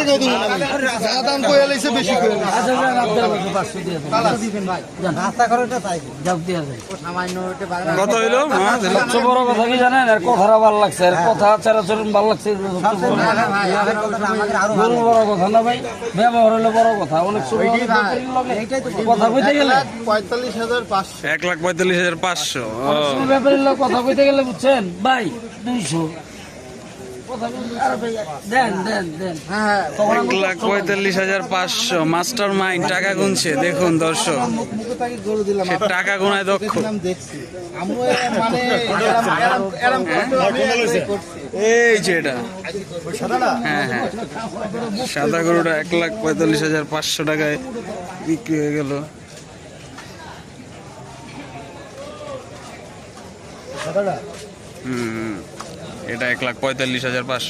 টাকা দিবেন যা দাম কইয়া লাইছে বেশি কইয়া লাইছে। আচ্ছা ভাই আপনার 500 দিয়ে দেন দিবেন ভাই নাস্তা করে এটা চাই যাও দিয়ে দেন সামান্য ওটা কত হইলো? সবচেয়ে বড় কথা কি জানেন আর কথাটা ভালো লাগছে আর কথা চারাচরণ ভালো লাগছে বড় বড় কথা না ভাই ব্যবহার হলো বড় কথা অনেক সময় কথা কইতে গেলে 45,500 1,45,500। ব্যাপারের লোক কথা কইতে গেলে বুঝছেন ভাই 200 দেন দেন দেন হ্যাঁ 1,45,500 মাস্টার মাইন্ড টাকা গুনছে দেখুন দর্শক, সে টাকা গুনায় দক্ষ। এই যে এটা হ্যাঁ হ্যাঁ সাদা গরুটা 1,45,500 টাকায় বিক্রি হয়ে গেল। এটা 1,45,500।